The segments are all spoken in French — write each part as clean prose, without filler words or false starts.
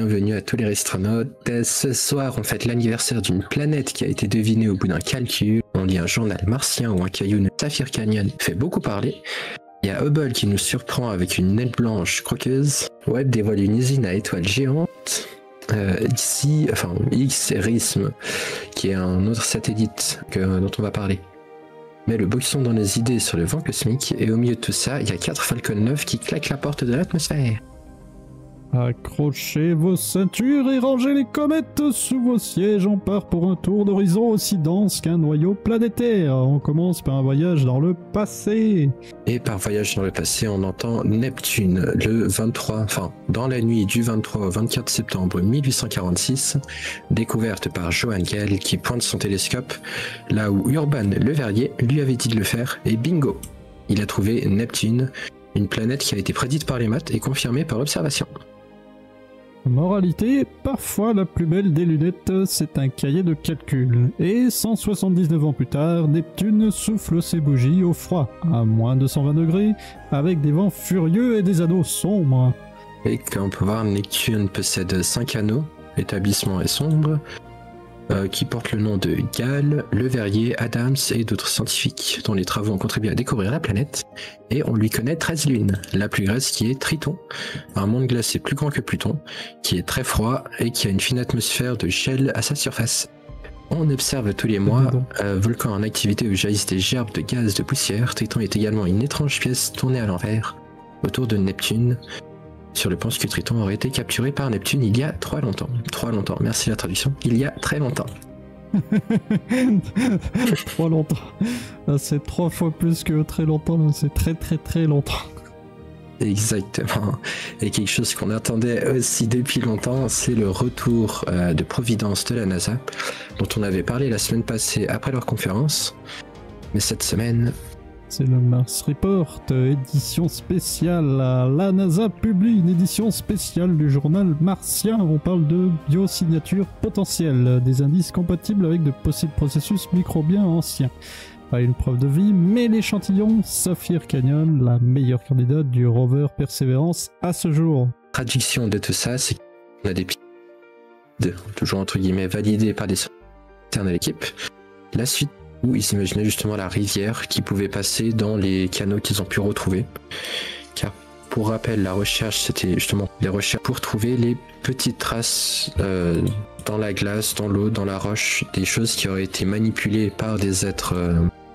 bienvenue à tous les astronautes. Ce soir, on fête l'anniversaire d'une planète qui a été devinée au bout d'un calcul. On lit un journal martien où un caillou de Saphir Canyon fait beaucoup parler. Il y a Hubble qui nous surprend avec une naine blanche croqueuse. Webb dévoile une usine à étoiles géantes. X et RISM, qui est un autre satellite dont on va parler, met le boxon dans les idées sur le vent cosmique, et au milieu de tout ça, il y a 4 Falcon 9 qui claquent la porte de l'atmosphère. Accrochez vos ceintures et rangez les comètes sous vos sièges. On part pour un tour d'horizon aussi dense qu'un noyau planétaire. On commence par un voyage dans le passé. Et par voyage dans le passé, on entend Neptune, dans la nuit du 23 au 24 septembre 1846, découverte par Johann Galle qui pointe son télescope là où Urban Le Verrier lui avait dit de le faire, et bingo, il a trouvé Neptune, une planète qui a été prédite par les maths et confirmée par observation. Moralité, parfois la plus belle des lunettes, c'est un cahier de calcul. Et 179 ans plus tard, Neptune souffle ses bougies au froid, à moins de 120 degrés, avec des vents furieux et des anneaux sombres. Et comme on peut voir, Neptune possède 5 anneaux, l'établissement est sombre, qui portent le nom de Galle, Le Verrier, Adams et d'autres scientifiques dont les travaux ont contribué à découvrir la planète. Et on lui connaît 13 lunes, la plus grasse qui est Triton, un monde glacé plus grand que Pluton, qui est très froid et qui a une fine atmosphère de gel à sa surface. On observe tous les mois volcan en activité où jaillissent des gerbes de gaz de poussière. Triton est également une étrange pièce tournée à l'envers autour de Neptune, sur le pense que Triton aurait été capturé par Neptune il y a très longtemps. Merci la traduction. Il y a très longtemps. Trop longtemps. C'est 3 fois plus que très longtemps, c'est très longtemps. Exactement. Et quelque chose qu'on attendait aussi depuis longtemps, c'est le retour de Providence de la NASA, dont on avait parlé la semaine passée après leur conférence. Mais cette semaine... c'est le Mars Report, édition spéciale. La NASA publie une édition spéciale du journal martien. On parle de biosignatures potentielles, des indices compatibles avec de possibles processus microbiens anciens. Pas une preuve de vie, mais l'échantillon Saphir Canyon, la meilleure candidate du rover Perseverance à ce jour. Traduction de tout ça, c'est qu'on a des pistes, toujours entre guillemets, validées par des internes à l'équipe. La suite, où ils s'imaginaient justement la rivière qui pouvait passer dans les canaux qu'ils ont pu retrouver. Car pour rappel, la recherche, c'était justement les recherches pour trouver les petites traces dans la glace, dans l'eau, dans la roche, des choses qui auraient été manipulées par des êtres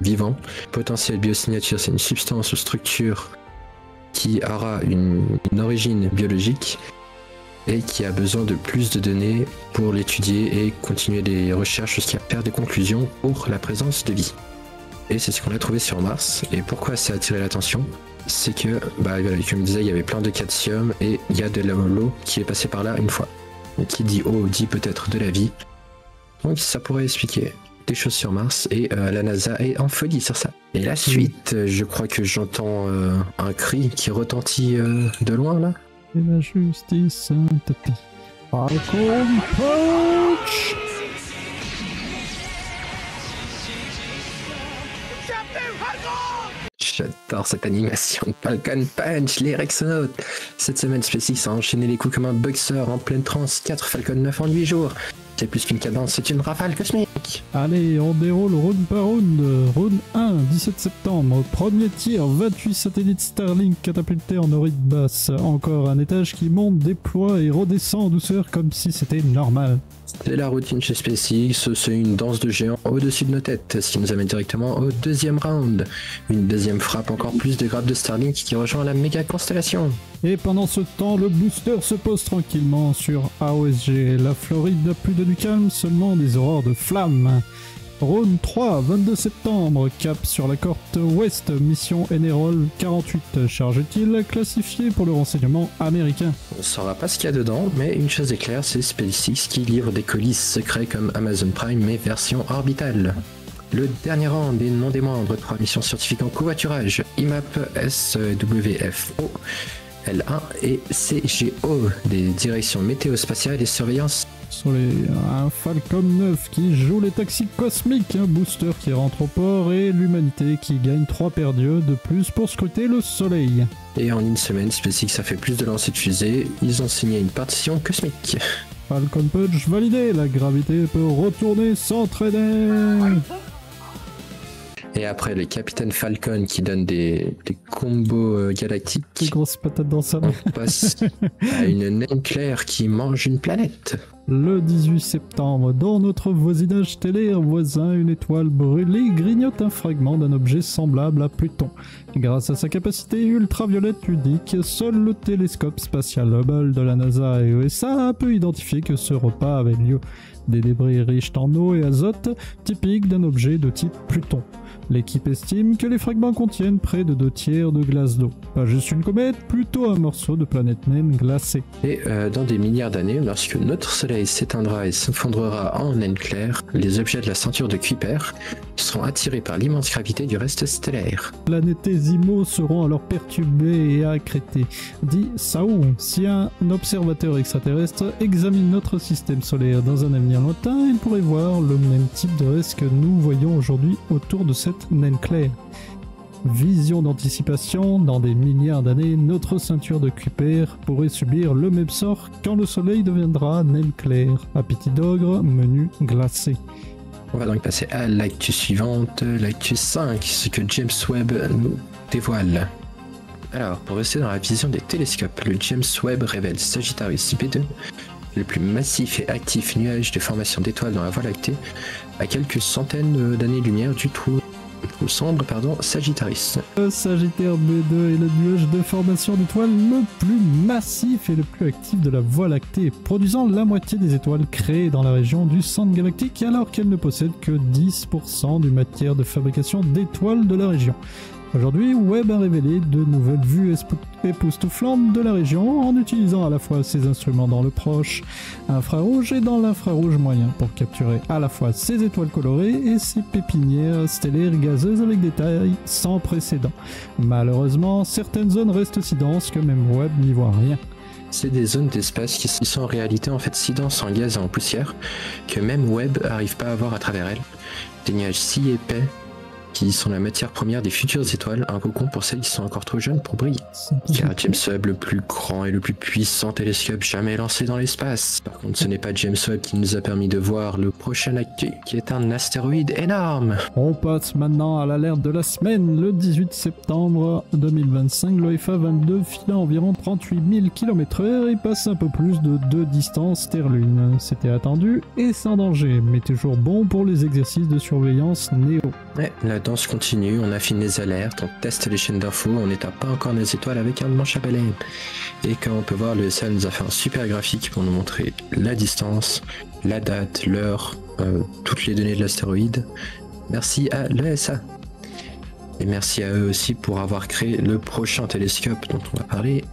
vivants. Potentiel biosignature, c'est une substance ou structure qui aura une origine biologique et qui a besoin de plus de données pour l'étudier et continuer les recherches jusqu'à faire des conclusions pour la présence de vie. Et c'est ce qu'on a trouvé sur Mars. Et pourquoi ça a attiré l'attention? C'est que, comme je disais, il y avait plein de calcium et il y a de l'eau qui est passée par là une fois. Et qui dit eau dit peut-être de la vie. Donc ça pourrait expliquer des choses sur Mars et la NASA est en folie sur ça. Et la suite, je crois que j'entends un cri qui retentit de loin là. Et la justice sainteté. Falcon Punch! J'adore cette animation. Falcon Punch, les Rexonautes. Cette semaine, SpaceX a enchaîné les coups comme un boxeur en pleine transe. 4 Falcon 9 en 8 jours. C'est plus qu'une cadence, c'est une rafale cosmique. Allez, on déroule round par round. Round 1, 17 septembre. Premier tir, 28 satellites Starlink catapultés en orbite basse. Encore un étage qui monte, déploie et redescend en douceur comme si c'était normal. C'est la routine chez SpaceX, c'est une danse de géants au-dessus de nos têtes, ce qui nous amène directement au deuxième round. Une deuxième frappe encore plus de grappes de Starlink qui rejoint la méga constellation. Et pendant ce temps, le booster se pose tranquillement sur AOSG. La Floride n'a plus de du calme, seulement des aurores de flammes. Round 3, 22 septembre, cap sur la côte ouest, mission Enerol 48, charge utile classifiée pour le renseignement américain. On ne saura pas ce qu'il y a dedans, mais une chose est claire, c'est SpaceX qui livre des colis secrets comme Amazon Prime, mais version orbitale. Le dernier round et non des moindres, 3 missions scientifiques en covoiturage, IMAP, SWFO, L1 et CGO, des directions météo-spatiales et surveillance Soleil, un Falcon 9 qui joue les taxis cosmiques, un booster qui rentre au port et l'humanité qui gagne 3 paires d'yeux de plus pour scruter le soleil. Et en une semaine, SpaceX a fait plus de lancers de fusées, ils ont signé une partition cosmique. Falcon Punch validé, la gravité peut retourner s'entraîner. Et après le Capitaine Falcon qui donne des combos galactiques, Des grosses patates dans sa main. on passe à une naine claire qui mange une planète. Le 18 septembre, dans notre voisinage stellaire voisin, une étoile brûlée grignote un fragment d'un objet semblable à Pluton. Grâce à sa capacité ultraviolette unique, seul le télescope spatial Hubble de la NASA et ESA a pu identifier que ce repas avait lieu. Des débris riches en eau et azote, typiques d'un objet de type Pluton. L'équipe estime que les fragments contiennent près de 2 tiers de glace d'eau. Pas juste une comète, plutôt un morceau de planète naine glacée. Et dans des milliards d'années, lorsque notre soleil s'éteindra et s'effondrera en naine claire, les objets de la ceinture de Kuiper seront attirés par l'immense gravité du reste stellaire. Planétésimaux seront alors perturbés et accrétés. Dit Saou, si un observateur extraterrestre examine notre système solaire dans un avenir lointain, il pourrait voir le même type de reste que nous voyons aujourd'hui autour de cette naine claire. Vision d'anticipation, dans des milliards d'années, notre ceinture de Kuiper pourrait subir le même sort quand le soleil deviendra naine claire. Appétit d'ogre, menu glacé. On va donc passer à l'actu suivante, l'actu 5, ce que James Webb nous dévoile. Alors, pour rester dans la vision des télescopes, le James Webb révèle Sagittarius B2, le plus massif et actif nuage de formation d'étoiles dans la Voie lactée, à quelques centaines d'années-lumière du trou sombre, Sagittarius. Le Sagittaire B2 est le nuage de formation d'étoiles le plus massif et le plus actif de la Voie lactée, produisant la moitié des étoiles créées dans la région du centre galactique alors qu'elle ne possède que 10% du matière de fabrication d'étoiles de la région. Aujourd'hui, Webb a révélé de nouvelles vues époustouflantes de la région en utilisant à la fois ses instruments dans le proche infrarouge et dans l'infrarouge moyen pour capturer à la fois ses étoiles colorées et ses pépinières stellaires gazeuses avec des tailles sans précédent. Malheureusement, certaines zones restent si denses que même Webb n'y voit rien. C'est des zones d'espace qui sont en réalité si denses en gaz et en poussière que même Webb n'arrive pas à voir à travers elles. Des nuages si épais qui sont la matière première des futures étoiles, un cocon pour celles qui sont encore trop jeunes pour briller. Car James Webb, le plus grand et le plus puissant télescope jamais lancé dans l'espace. Par contre, ce n'est pas James Webb qui nous a permis de voir le prochain actu, qui est un astéroïde énorme. On passe maintenant à l'alerte de la semaine. Le 18 septembre 2025, l'OFA 22 file à environ 38 000 km/h et passe un peu plus de distance Terre-Lune. C'était attendu et sans danger, mais toujours bon pour les exercices de surveillance néo. Ouais, la danse continue, on affine les alertes, on teste les chaînes d'infos, on n'éteint pas encore les étoiles avec un manche à balai. Et comme on peut voir, le ESA nous a fait un super graphique pour nous montrer la distance, la date, l'heure, toutes les données de l'astéroïde. Merci à l'ESA. Et merci à eux aussi pour avoir créé le prochain télescope dont on va parler,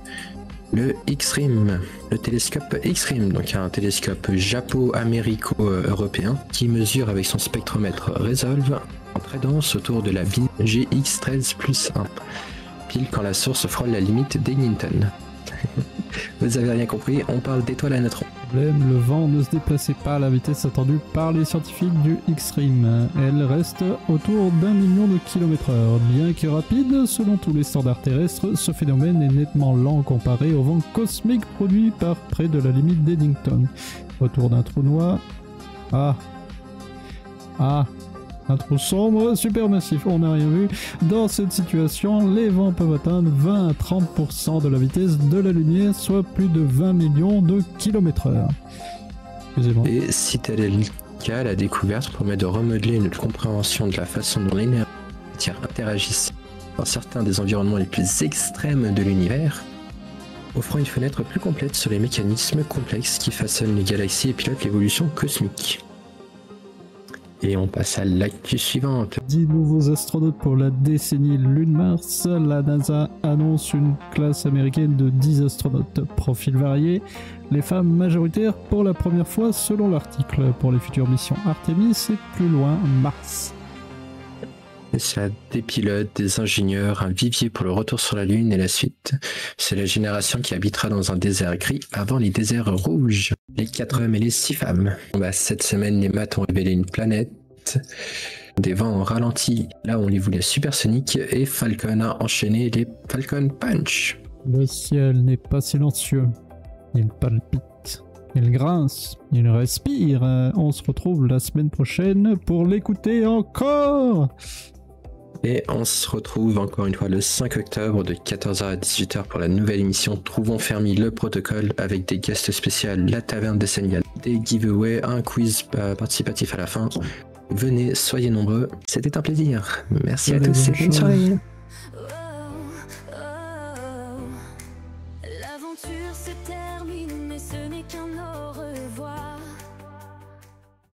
le X-RIM, le télescope X-RIM, donc un télescope japo-américo-européen qui mesure avec son spectromètre Resolve très dense autour de la bine GX13+1, pile quand la source frôle la limite d'Egnington. Vous avez rien compris, on parle d'étoiles à neutrons. Le vent ne se déplaçait pas à la vitesse attendue par les scientifiques du X-RIM. Elle reste autour d'1 million de km/h. Bien que rapide, selon tous les standards terrestres, ce phénomène est nettement lent comparé au vent cosmique produit par près de la limite d'Eddington. Autour d'un trou noir... Un trou sombre, supermassif, on n'a rien vu. Dans cette situation, les vents peuvent atteindre 20 à 30% de la vitesse de la lumière, soit plus de 20 millions de km/h. Excusez-moi. Et si tel est le cas, la découverte permet de remodeler une compréhension de la façon dont l'énergie interagissent dans certains des environnements les plus extrêmes de l'univers, offrant une fenêtre plus complète sur les mécanismes complexes qui façonnent les galaxies et pilotent l'évolution cosmique. Et on passe à l'actu suivante. 10 nouveaux astronautes pour la décennie Lune-Mars. La NASA annonce une classe américaine de 10 astronautes. Profil varié. Les femmes majoritaires pour la première fois selon l'article. Pour les futures missions Artemis et plus loin Mars. C'est la des pilotes, des ingénieurs, un vivier pour le retour sur la Lune et la suite. C'est la génération qui habitera dans un désert gris avant les déserts rouges. Les 4 hommes et les 6 femmes. Cette semaine, les maths ont révélé une planète. Des vents ont ralenti là où on les voulait supersoniques et Falcon a enchaîné les Falcon Punch. Le ciel n'est pas silencieux. Il palpite, il grince, il respire. On se retrouve la semaine prochaine pour l'écouter encore. Et on se retrouve encore une fois le 5 octobre de 14h à 18h pour la nouvelle émission Trouvons Fermi le protocole avec des guests spéciaux, la taverne des Sénégal, des giveaways, un quiz participatif à la fin. Venez, soyez nombreux, c'était un plaisir. Merci à tous et bonne soirée.